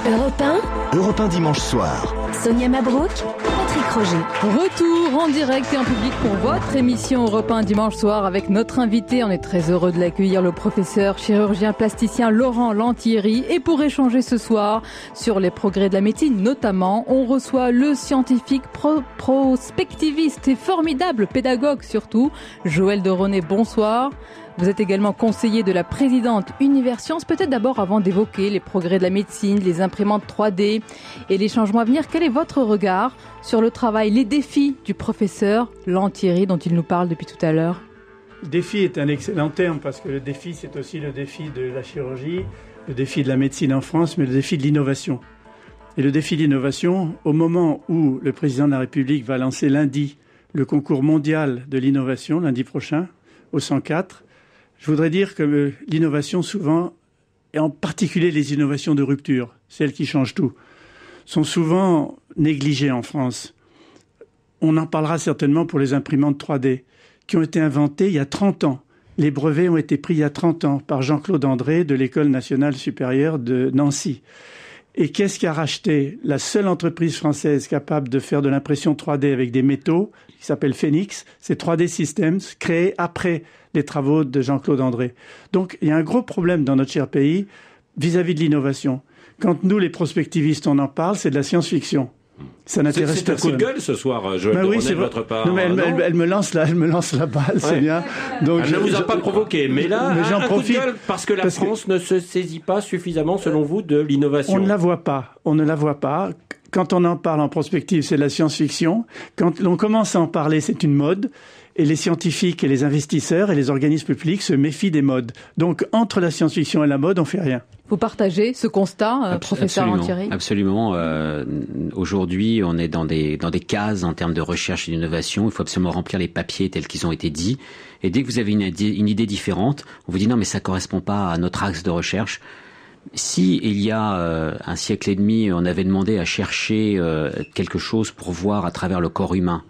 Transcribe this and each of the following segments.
Europe 1. Europe 1 dimanche soir. Sonia Mabrouk, Patrick Roger. Retour en direct et en public pour votre émission Europe 1 dimanche soir avec notre invité. On est très heureux de l'accueillir, le professeur chirurgien plasticien Laurent Lantieri. Et pour échanger ce soir sur les progrès de la médecine notamment, on reçoit le scientifique prospectiviste et formidable pédagogue surtout, Joël de René. Bonsoir. Vous êtes également conseiller de la présidente Universcience. Peut-être d'abord, avant d'évoquer les progrès de la médecine, les imprimantes 3D et les changements à venir, quel est votre regard sur le travail, les défis du professeur Lantieri dont il nous parle depuis tout à l'heure? Défi est un excellent terme parce que le défi, c'est aussi le défi de la chirurgie, le défi de la médecine en France, mais le défi de l'innovation. Et le défi de l'innovation, au moment où le président de la République va lancer lundi le concours mondial de l'innovation, lundi prochain, au 104, je voudrais dire que l'innovation, souvent, et en particulier les innovations de rupture, celles qui changent tout, sont souvent négligées en France. On en parlera certainement pour les imprimantes 3D, qui ont été inventées il y a 30 ans. Les brevets ont été pris il y a 30 ans par Jean-Claude André de l'École nationale supérieure de Nancy. Et qu'est-ce qui a racheté la seule entreprise française capable de faire de l'impression 3D avec des métaux, qui s'appelle Phoenix, c'est 3D Systems, créé après les travaux de Jean-Claude André. Donc, il y a un gros problème dans notre cher pays vis-à-vis de l'innovation. Quand nous, les prospectivistes, on en parle, c'est de la science-fiction. Ça n'intéresse c'est un coup de gueule ce soir, Joël de René, de votre part. Non, mais elle me lance la balle, c'est bien. Donc, elle ne vous a pas provoqué, mais là, j'en un profite coup de gueule parce que la France ne se saisit pas suffisamment, selon vous, de l'innovation. On ne la voit pas. Quand on en parle en prospective, c'est de la science-fiction. Quand on commence à en parler, c'est une mode. Et les scientifiques et les investisseurs et les organismes publics se méfient des modes. Donc, entre la science-fiction et la mode, on fait rien. Vous partagez ce constat, professeur Lantieri? Absolument. Aujourd'hui, on est dans des cases en termes de recherche et d'innovation. Il faut absolument remplir les papiers tels qu'ils ont été dits. Et dès que vous avez une idée différente, on vous dit non, mais ça correspond pas à notre axe de recherche. Si il y a un siècle et demi, on avait demandé à chercher quelque chose pour voir à travers le corps humain,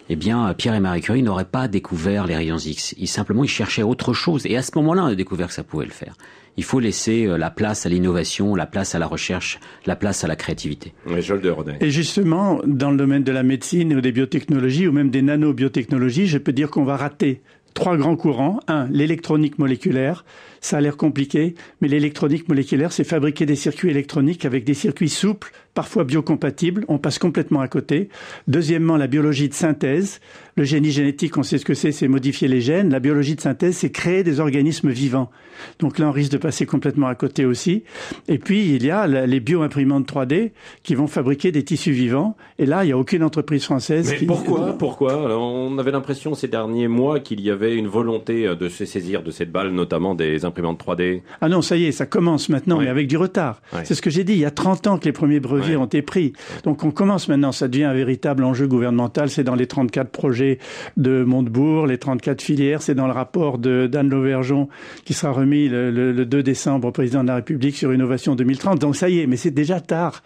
eh bien, Pierre et Marie Curie n'auraient pas découvert les rayons X. Ils cherchaient autre chose. Et à ce moment-là, on a découvert que ça pouvait le faire. Il faut laisser la place à l'innovation, la place à la recherche, la place à la créativité. Oui, Joël de René. Et justement, dans le domaine de la médecine ou des biotechnologies ou même des nanobiotechnologies, je peux dire qu'on va rater 3 grands courants. 1, l'électronique moléculaire. Ça a l'air compliqué, mais l'électronique moléculaire, c'est fabriquer des circuits électroniques avec des circuits souples, parfois biocompatibles. On passe complètement à côté. Deuxièmement, la biologie de synthèse. Le génie génétique, on sait ce que c'est modifier les gènes. La biologie de synthèse, c'est créer des organismes vivants. Donc là, on risque de passer complètement à côté aussi. Et puis, il y a les bio-imprimantes 3D qui vont fabriquer des tissus vivants. Et là, il n'y a aucune entreprise française qui... Pourquoi Alors, on avait l'impression ces derniers mois qu'il y avait une volonté de se saisir de cette balle, notamment des imprimantes 3D. Ah non, ça y est, ça commence maintenant, mais avec du retard. C'est ce que j'ai dit, il y a 30 ans que les premiers brevets ont été pris. Donc on commence maintenant, ça devient un véritable enjeu gouvernemental, c'est dans les 34 projets de Montebourg, les 34 filières, c'est dans le rapport d'Anne Lauvergeon qui sera remis le 2 décembre au président de la République sur Innovation 2030. Donc ça y est, mais c'est déjà tard.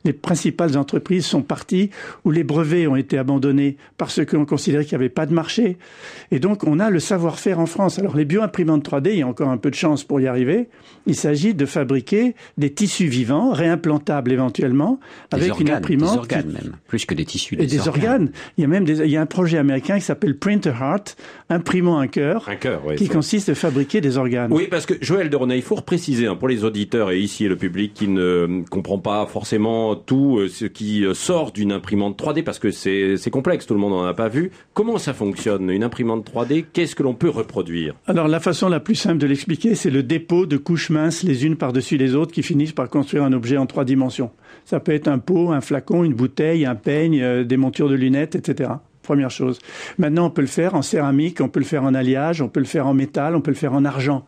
Les principales entreprises sont parties où les brevets ont été abandonnés parce qu'on considérait qu'il n'y avait pas de marché. Et donc, on a le savoir-faire en France. Alors, les bio-imprimantes 3D, il y a encore un peu de chance pour y arriver. Il s'agit de fabriquer des tissus vivants, réimplantables éventuellement, avec une imprimante. Des organes même, plus que des tissus. Des organes. Il y a un projet américain qui s'appelle Printer Heart, imprimant un cœur, qui consiste à fabriquer des organes. Oui, parce que Joël de René, il faut repréciser pour les auditeurs et ici le public qui ne comprend pas forcément tout ce qui sort d'une imprimante 3D, parce que c'est complexe, tout le monde n'en a pas vu. Comment ça fonctionne, une imprimante 3D? Qu'est-ce que l'on peut reproduire? Alors, la façon la plus simple de l'expliquer, c'est le dépôt de couches minces les unes par-dessus les autres qui finissent par construire un objet en 3 dimensions. Ça peut être un pot, un flacon, une bouteille, un peigne, des montures de lunettes, etc. Première chose. Maintenant, on peut le faire en céramique, on peut le faire en alliage, on peut le faire en métal, on peut le faire en argent.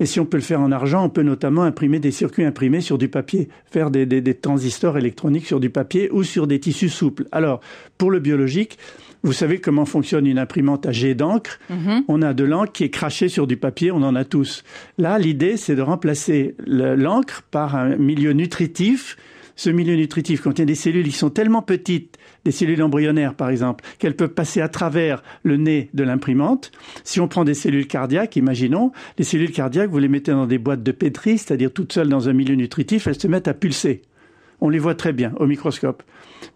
Et si on peut le faire en argent, on peut notamment imprimer des circuits imprimés sur du papier, faire des transistors électroniques sur du papier ou sur des tissus souples. Alors, pour le biologique, vous savez comment fonctionne une imprimante à jet d'encre. On a de l'encre qui est crachée sur du papier, on en a tous. Là, l'idée, c'est de remplacer l'encre par un milieu nutritif. Ce milieu nutritif contient des cellules qui sont tellement petites, des cellules embryonnaires par exemple, qu'elles peuvent passer à travers le nez de l'imprimante. Si on prend des cellules cardiaques, imaginons, les cellules cardiaques, vous les mettez dans des boîtes de pétri, c'est-à-dire toutes seules dans un milieu nutritif, elles se mettent à pulser. on les voit très bien au microscope.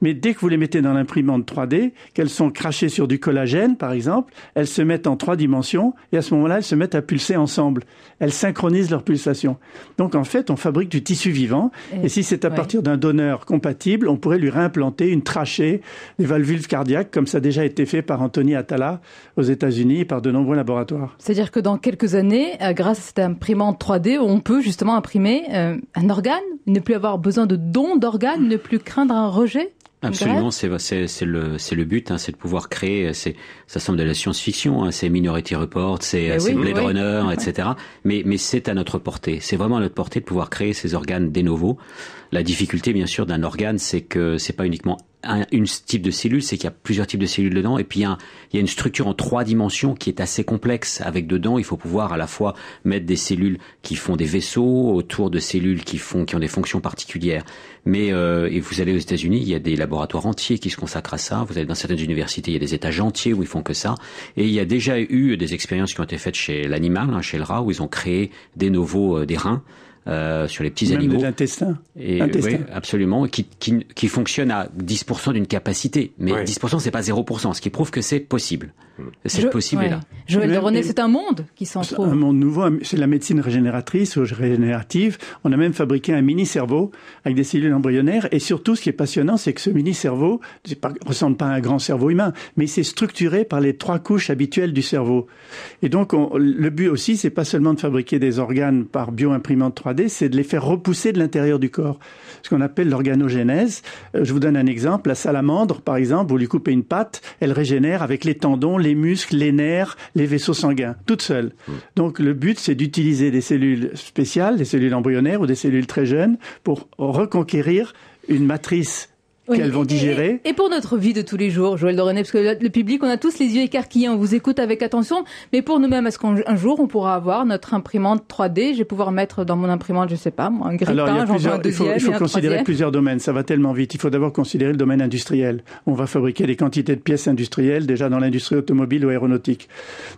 Mais dès que vous les mettez dans l'imprimante 3D, qu'elles sont crachées sur du collagène, par exemple, elles se mettent en 3 dimensions et à ce moment-là, elles se mettent à pulser ensemble. Elles synchronisent leur pulsation. Donc, en fait, on fabrique du tissu vivant. Et si c'est à partir d'un donneur compatible, on pourrait lui réimplanter une trachée, des valvules cardiaques, comme ça a déjà été fait par Anthony Atala aux États-Unis et par de nombreux laboratoires. C'est-à-dire que dans quelques années, grâce à cette imprimante 3D, on peut justement imprimer un organe, ne plus avoir besoin de dons d'organes, ne plus craindre un rejet? Absolument, c'est le but, hein, c'est de pouvoir créer. Ça semble de la science-fiction, hein, c'est Minority Report, c'est Blade Runner, etc. Mais c'est à notre portée. C'est vraiment à notre portée de pouvoir créer ces organes de novo. La difficulté, bien sûr, d'un organe, c'est que c'est pas uniquement un type de cellule, c'est qu'il y a plusieurs types de cellules dedans, et puis il y a une structure en 3 dimensions qui est assez complexe. Avec dedans, il faut pouvoir à la fois mettre des cellules qui font des vaisseaux autour de cellules qui ont des fonctions particulières. Mais et vous allez aux États-Unis, il y a des laboratoires entiers qui se consacrent à ça. Vous allez dans certaines universités, il y a des étages entiers où ils font que ça. Et il y a déjà eu des expériences qui ont été faites chez l'animal, hein, chez le rat, où ils ont créé des reins. Sur les petits Même animaux. De l'intestin. Oui, absolument, qui fonctionne à 10% d'une capacité. Mais 10%, c'est pas 0%, ce qui prouve que c'est possible. C'est possible là. Joël de René, c'est un monde qui s'en trouve. Un monde nouveau, c'est la médecine régénératrice ou régénérative. On a même fabriqué un mini-cerveau avec des cellules embryonnaires. Et surtout, ce qui est passionnant, c'est que ce mini-cerveau ressemble pas à un grand cerveau humain, mais il s'est structuré par les 3 couches habituelles du cerveau. Et donc, le but aussi, c'est pas seulement de fabriquer des organes par bio-imprimante 3D, c'est de les faire repousser de l'intérieur du corps. Ce qu'on appelle l'organogénèse. Je vous donne un exemple. La salamandre, par exemple, vous lui coupez une patte, elle régénère avec les tendons, les muscles, les nerfs, les vaisseaux sanguins, toute seule. Donc le but, c'est d'utiliser des cellules spéciales, des cellules embryonnaires ou des cellules très jeunes pour reconquérir une matrice qu'elles vont digérer. Et pour notre vie de tous les jours, Joël de René, parce que le public, on a tous les yeux écarquillés, on vous écoute avec attention, mais pour nous-mêmes, est-ce qu'un jour, on pourra avoir notre imprimante 3D? Je vais pouvoir mettre dans mon imprimante, je sais pas, moi, un grille-pain, j'en veux un deuxième, il faut considérer plusieurs domaines, ça va tellement vite. Il faut d'abord considérer le domaine industriel. On va fabriquer des quantités de pièces industrielles, déjà dans l'industrie automobile ou aéronautique.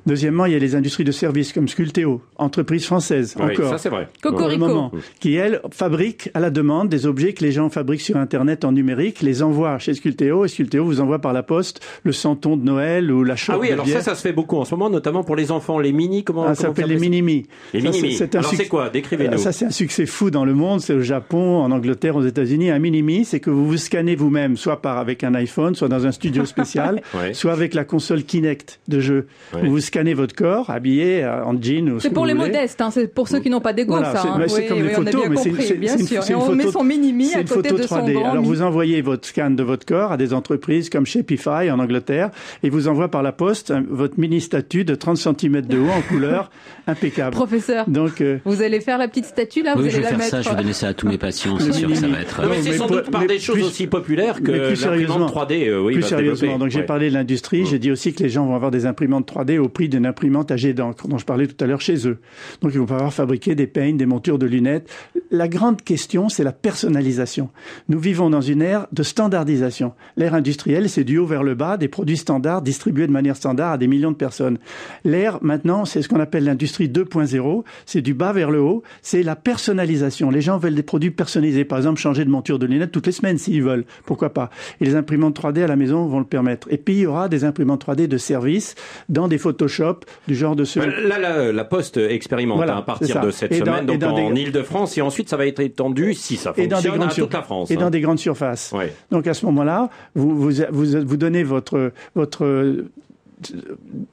Deuxièmement, il y a les industries de services comme Sculteo, entreprise française, encore. Ça c'est vrai. Cocorico. Qui, elle, fabrique à la demande des objets que les gens fabriquent sur Internet en numérique, les envoie chez Sculteo et Sculteo vous envoie par la poste le santon de Noël ou la chope de bière. Alors ça se fait beaucoup en ce moment, notamment pour les enfants, les mini, ça s'appelle les mini-mi. Les mini-mi. Alors c'est quoi? Décrivez-nous. Ça c'est un succès fou dans le monde, c'est au Japon, en Angleterre, aux États-Unis. Un mini-mi, c'est que vous vous scannez vous-même, soit avec un iPhone, soit dans un studio spécial, soit avec la console Kinect de jeu. Vous vous scannez votre corps, habillé en jean ou ce que vous voulez. C'est pour les modestes, hein, c'est pour ceux qui n'ont pas d'ego, voilà, ça. C'est comme les photos, mais c'est et on met son mini-mi à côté de son grand. Alors vous envoyez votre scan de votre corps à des entreprises comme Shopify en Angleterre et vous envoie par la poste votre mini statue de 30 cm de haut en couleur impeccable. Professeur, donc, vous allez faire la petite statue là, oui, vous je allez vais la faire mettre. Ça, je vais donner ça à tous mes patients, c'est sûr que ça va être... Non, mais c'est sans doute par des choses aussi populaires que l'imprimante 3D plus sérieusement, donc j'ai parlé de l'industrie, j'ai dit aussi que les gens vont avoir des imprimantes 3D au prix d'une imprimante à jet d'encre dont je parlais tout à l'heure chez eux. Donc ils vont pouvoir fabriquer des peignes, des montures de lunettes. La grande question, c'est la personnalisation. Nous vivons dans une ère de standardisation. L'ère industrielle, c'est du haut vers le bas, des produits standards distribués de manière standard à des millions de personnes. L'ère, maintenant, c'est ce qu'on appelle l'industrie 2.0, c'est du bas vers le haut, c'est la personnalisation. Les gens veulent des produits personnalisés, par exemple changer de monture de lunettes toutes les semaines s'ils veulent, pourquoi pas. Et les imprimantes 3D à la maison vont le permettre. Et puis il y aura des imprimantes 3D de service dans des Photoshop du genre de ceux... Là, la Poste expérimente à partir de cette semaine, donc en Ile-de-France, et ensuite ça va être étendu, si ça fonctionne, à toute la France. Et dans des grandes surfaces. Ouais. Donc à ce moment-là, vous donnez votre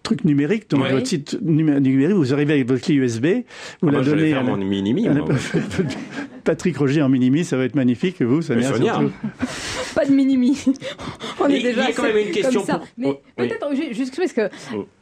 truc numérique, donc votre site numérique, vous arrivez avec votre clé USB, vous la donnez à mon mini-mi. Patrick Roger en mini-mi, ça va être magnifique, et vous, Sonia, surtout. Pas de mini-mi. On est déjà il y a quand même une question. Mais peut-être, juste parce que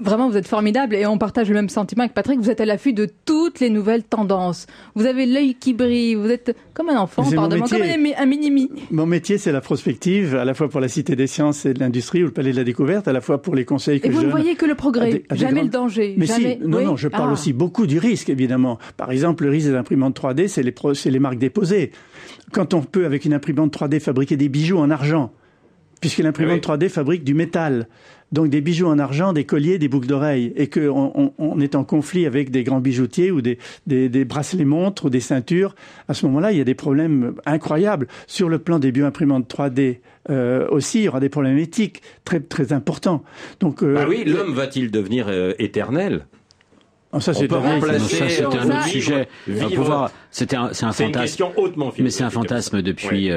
vraiment vous êtes formidable et on partage le même sentiment avec Patrick, vous êtes à l'affût de toutes les nouvelles tendances. Vous avez l'œil qui brille, vous êtes comme un enfant, comme un mini-mi. Mon métier, c'est la prospective, à la fois pour la Cité des Sciences et de l'Industrie ou le Palais de la Découverte, à la fois pour les conseils que je donne. Et vous ne voyez que le progrès, jamais le danger. Mais jamais... Non, je parle aussi beaucoup du risque, évidemment. Par exemple, le risque des imprimantes 3D, c'est les marques déposées. Quand on peut, avec une imprimante 3D, fabriquer des bijoux en argent, puisque l'imprimante 3D fabrique du métal. Donc des bijoux en argent, des colliers, des boucles d'oreilles, et qu'on est en conflit avec des grands bijoutiers ou des bracelets montres ou des ceintures, à ce moment-là, il y a des problèmes incroyables. Sur le plan des bioimprimantes 3D aussi, il y aura des problèmes éthiques très, très importants. Donc, oui, l'homme va-t-il devenir éternel ? Ça, c'est un autre sujet. C'est un fantasme. Une question hautement philosophique. Mais c'est un fantasme depuis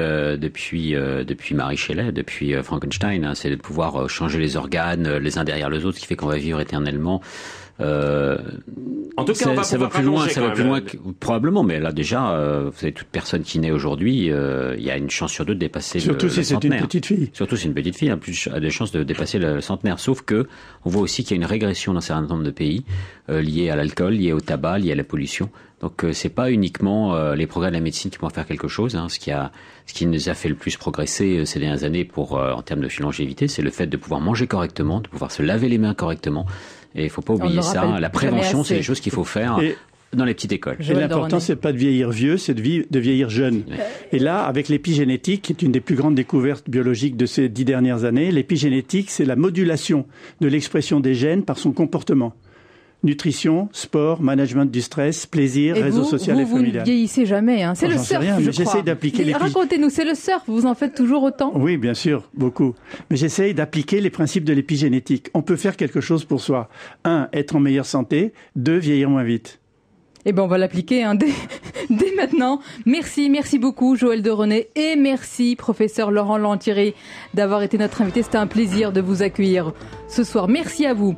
Mary Shelley, depuis Frankenstein. C'est de pouvoir changer les organes les uns derrière les autres, ce qui fait qu'on va vivre éternellement. En tout cas, ça va plus loin, probablement. Mais là, déjà, vous savez, toute personne qui naît aujourd'hui, il y a une chance sur deux de dépasser le centenaire. Surtout si c'est une petite fille. Surtout si c'est une petite fille, a des chances de dépasser le centenaire. Sauf que, on voit aussi qu'il y a une régression dans un certain nombre de pays, liée à l'alcool, liée au tabac, liée à la pollution. Donc, c'est pas uniquement les progrès de la médecine qui vont faire quelque chose. Ce qui nous a fait le plus progresser ces dernières années en termes de longévité, c'est le fait de pouvoir manger correctement, de pouvoir se laver les mains correctement. Et il ne faut pas oublier ça. La prévention, c'est les choses qu'il faut faire dans les petites écoles. Et l'important, c'est pas de vieillir vieux, c'est de vieillir jeune. Et là, avec l'épigénétique, qui est une des plus grandes découvertes biologiques de ces 10 dernières années, l'épigénétique, c'est la modulation de l'expression des gènes par son comportement. Nutrition, sport, management du stress, plaisir, réseau social et familial. Vous ne vieillissez jamais, hein. C'est le surf, je crois. J'essaie d'appliquer Racontez-nous, c'est le surf, vous en faites toujours autant? Oui, bien sûr, beaucoup. Mais j'essaie d'appliquer les principes de l'épigénétique. On peut faire quelque chose pour soi. 1, être en meilleure santé. 2, vieillir moins vite. Eh ben, on va l'appliquer dès maintenant. Merci beaucoup, Joël de René, et merci, professeur Laurent Lantieri, d'avoir été notre invité. C'était un plaisir de vous accueillir ce soir. Merci à vous.